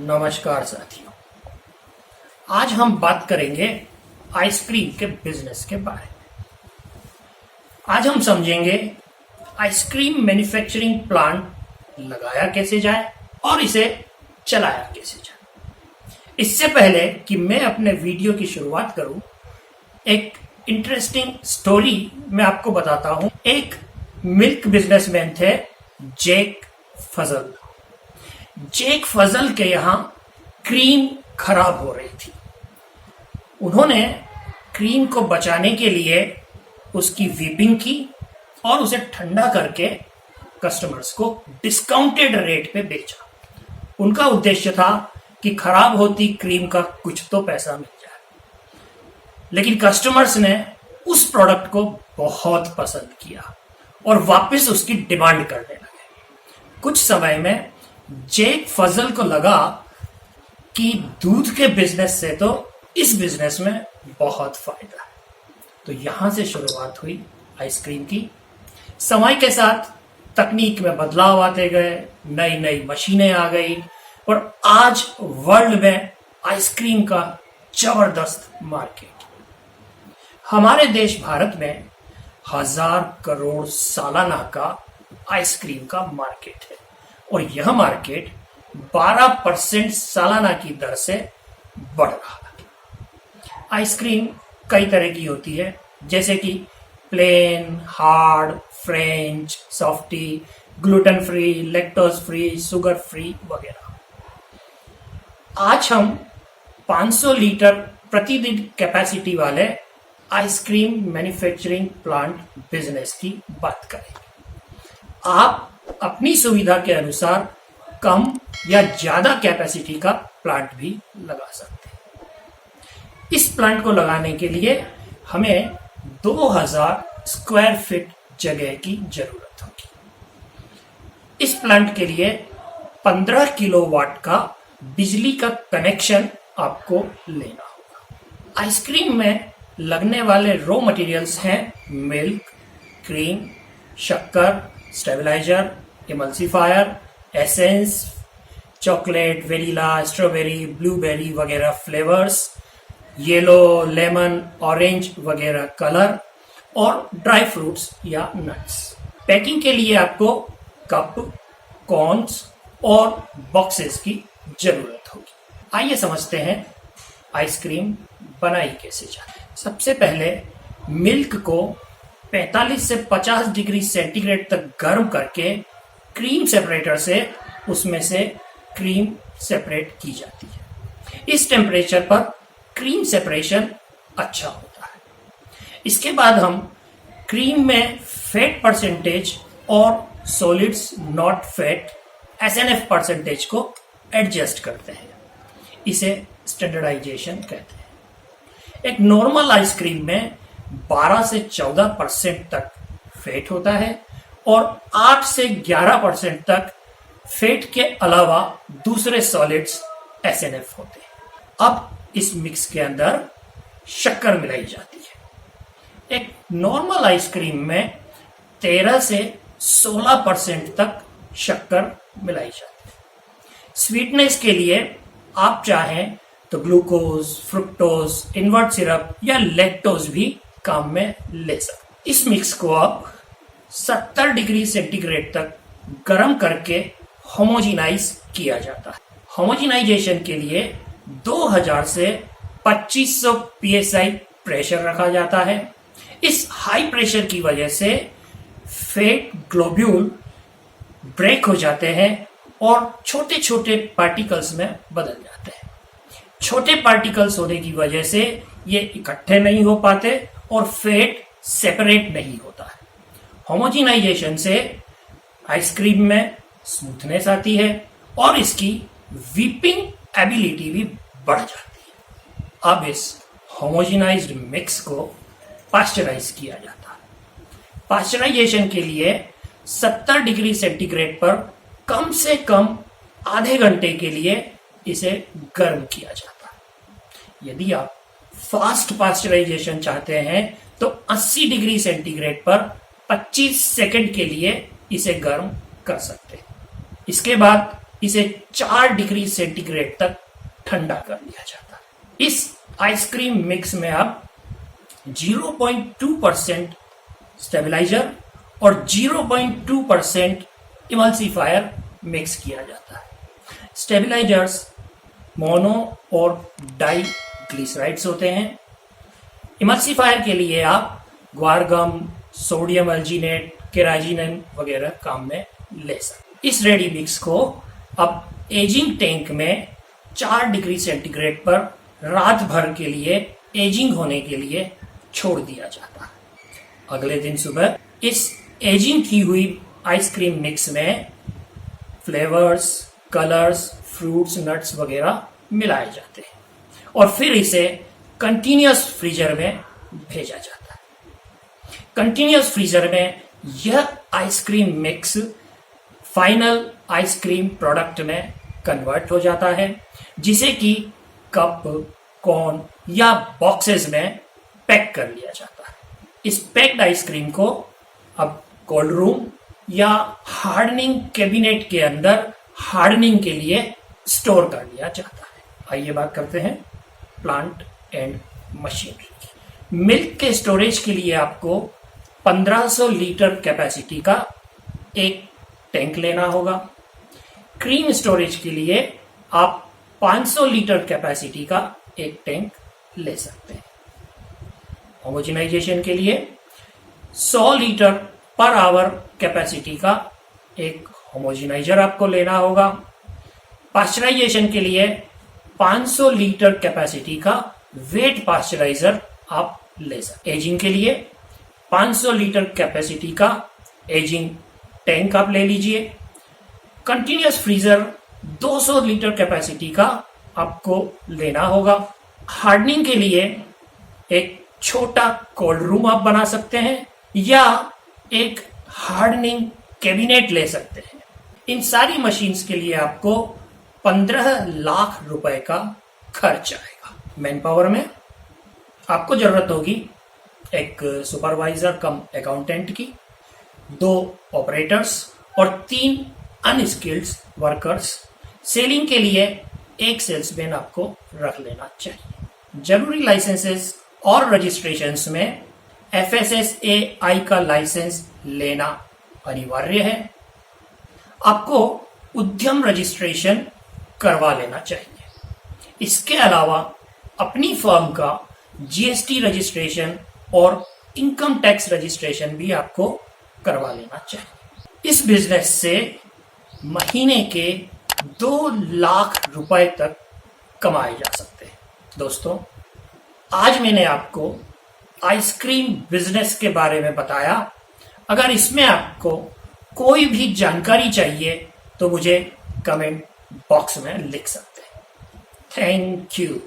नमस्कार साथियों। आज हम बात करेंगे आइसक्रीम के बिजनेस के बारे में। आज हम समझेंगे आइसक्रीम मैन्युफैक्चरिंग प्लांट लगाया कैसे जाए और इसे चलाया कैसे जाए। इससे पहले कि मैं अपने वीडियो की शुरुआत करूं, एक इंटरेस्टिंग स्टोरी मैं आपको बताता हूं। एक मिल्क बिजनेसमैन थे जैक फजल। जैक फजल के यहाँ क्रीम खराब हो रही थी। उन्होंने क्रीम को बचाने के लिए उसकी व्हिपिंग की और उसे ठंडा करके कस्टमर्स को डिस्काउंटेड रेट पे बेचा। उनका उद्देश्य था कि खराब होती क्रीम का कुछ तो पैसा मिल जाए। लेकिन कस्टमर्स ने उस प्रोडक्ट को बहुत पसंद किया और वापस उसकी डिमांड करने लगे। कुछ समय में जैक फजल को लगा कि दूध के बिजनेस से तो इस बिजनेस में बहुत फायदा है। तो यहां से शुरुआत हुई आइसक्रीम की। समय के साथ तकनीक में बदलाव आते गए, नई नई मशीनें आ गई और आज वर्ल्ड में आइसक्रीम का जबरदस्त मार्केट। हमारे देश भारत में 1000 करोड़ सालाना का आइसक्रीम का मार्केट है और यह मार्केट 12% सालाना की दर से बढ़ रहा है। आइसक्रीम कई तरह की होती है, जैसे कि plain, hard, French, softy, gluten free, lactose free, sugar free वगैरह। आज हम 500 लीटर प्रतिदिन कैपेसिटी वाले आइसक्रीम मैन्युफैक्चरिंग प्लांट बिजनेस की बात करेंगे। आप अपनी सुविधा के अनुसार कम या ज्यादा कैपेसिटी का प्लांट भी लगा सकते हैं। इस प्लांट को लगाने के लिए हमें 2000 स्क्वायर फीट जगह की जरूरत होगी। इस प्लांट के लिए 15 किलोवाट का बिजली का कनेक्शन आपको लेना होगा। आइसक्रीम में लगने वाले रॉ मटेरियल्स हैं मिल्क, क्रीम, शक्कर, stabiliser, emulsifier, essence, chocolate, vanilla, strawberry, blueberry वगैरह फ्लेवर्स, येलो, लेमन, ऑरेंज वगैरह कलर और ड्राई फ्रूट्स या नट्स। पैकिंग के लिए आपको कप, कॉन्स और बॉक्सेस की जरूरत होगी। आइए समझते हैं आइसक्रीम बनाई कैसे जाए। सबसे पहले मिल्क को 45 से 50 डिग्री सेंटीग्रेड तक गर्म करके क्रीम सेपरेटर से उसमें से क्रीम सेपरेट की जाती है। इस टेम्परेचर पर क्रीम सेपरेशन अच्छा होता है। इसके बाद हम क्रीम में फैट परसेंटेज और solids not fat SNF percentage को एडजस्ट करते हैं। इसे स्टैंडर्डाइजेशन कहते हैं। एक नॉर्मल आइसक्रीम में 12 से 14% तक फैट होता है और 8 से 11% तक फैट के अलावा दूसरे सॉलिड्स SNF होते हैं। अब इस मिक्स के अंदर शक्कर मिलाई जाती है। एक नॉर्मल आइसक्रीम में 13 से 16% तक शक्कर मिलाई जाती है। स्वीटनेस के लिए आप चाहें तो ग्लूकोज, फ्रुक्टोज, इन्वर्ट सिरप या लैक्टोज भी काम में ले सकते। इस मिक्स को आप 70 डिग्री सेंटीग्रेड तक गर्म करके होमोजिनाइज किया जाता है। होमोजिनाइजेशन के लिए 2000 से 2500 psi प्रेशर रखा जाता है। इस हाई प्रेशर की वजह से फैट ग्लोब्यूल ब्रेक हो जाते हैं और छोटे छोटे पार्टिकल्स में बदल जाते हैं। छोटे पार्टिकल्स होने की वजह से ये इकट्ठे नहीं हो पाते और फैट सेपरेट नहीं होता है। होमोजिनाइजेशन से आइसक्रीम में स्मूथनेस आती है और इसकी व्हिपिंग एबिलिटी भी बढ़ जाती है। अब इस होमोजिनाइज्ड मिक्स को पास्चराइज किया जाता है। पास्चराइजेशन के लिए 70 डिग्री सेंटीग्रेड पर कम से कम आधे घंटे के लिए इसे गर्म किया जाता है। यदि आप फास्ट पास्चराइजेशन चाहते हैं तो 80 डिग्री सेंटीग्रेड पर 25 सेकंड के लिए इसे गर्म कर सकते हैं। इसके बाद इसे 4 डिग्री सेंटीग्रेड तक ठंडा कर लिया जाता है। इस आइसक्रीम मिक्स में अब 0.2% स्टेबलाइजर और 0.2% इमल्सिफायर मिक्स किया जाता है। स्टेबलाइजर्स मोनो और डाई ग्लिसराइड्स होते हैं। इमल्सिफायर के लिए आप ग्वारगम, सोडियम अल्जीनेट, केराजिनन वगैरह काम में ले सकते। इस रेडी मिक्स को अब एजिंग टैंक में 4 डिग्री सेंटीग्रेड पर रात भर के लिए एजिंग होने के लिए छोड़ दिया जाता है। अगले दिन सुबह इस एजिंग की हुई आइसक्रीम मिक्स में फ्लेवर्स, कलर्स, फ्रूट्स, नट्स वगैरह मिलाए जाते हैं और फिर इसे कंटीन्यूअस फ्रीजर में भेजा जाता है। कंटीन्यूअस फ्रीजर में यह ice cream mix final ice cream product में कन्वर्ट हो जाता है, जिसे कि कप, कोन या बॉक्सेस में पैक कर लिया जाता है। इस पैक्ड आइसक्रीम को अब कोल्ड रूम या हार्डनिंग कैबिनेट के अंदर हार्डनिंग के लिए स्टोर कर लिया जाता है। आइए बात करते हैं प्लांट एंड मशीनरी की। मिल्क के स्टोरेज के लिए आपको 1500 लीटर कैपेसिटी का एक टैंक लेना होगा। क्रीम स्टोरेज के लिए आप 500 लीटर कैपेसिटी का एक टैंक ले सकते हैं। होमोजेनाइजेशन के लिए 100 लीटर पर आवर कैपेसिटी का एक होमोजेनाइजर आपको लेना होगा। पास्चराइजेशन के लिए 500 लीटर कैपेसिटी का वेट पास्चराइजर आप ले सकते। एजिंग के लिए 500 लीटर कैपेसिटी का एजिंग टैंक आप ले लीजिए। कंटीन्यूअस फ्रीजर 200 लीटर कैपेसिटी का आपको लेना होगा। हार्डनिंग के लिए एक छोटा कोल्ड रूम आप बना सकते हैं या एक हार्डनिंग कैबिनेट ले सकते हैं। इन सारी मशीन्स के लिए आपको 15 लाख रुपए का खर्च आएगा। मैन पावर में आपको जरूरत होगी एक सुपरवाइजर कम अकाउंटेंट की, 2 ऑपरेटर्स और 3 अनस्किल्ड वर्कर्स। सेलिंग के लिए एक सेल्समैन आपको रख लेना चाहिए। जरूरी लाइसेंसेस और रजिस्ट्रेशंस में FSSAI का लाइसेंस लेना अनिवार्य है। आपको उद्यम रजिस्ट्रेशन करवा लेना चाहिए। इसके अलावा अपनी फर्म का GST रजिस्ट्रेशन और इनकम टैक्स रजिस्ट्रेशन भी आपको करवा लेना चाहिए। इस बिजनेस से महीने के 2 लाख रुपए तक कमाए जा सकते हैं। दोस्तों, आज मैंने आपको आइसक्रीम बिजनेस के बारे में बताया। अगर इसमें आपको कोई भी जानकारी चाहिए तो मुझे कमेंट बॉक्स में लिख सकते हैं। Thank you.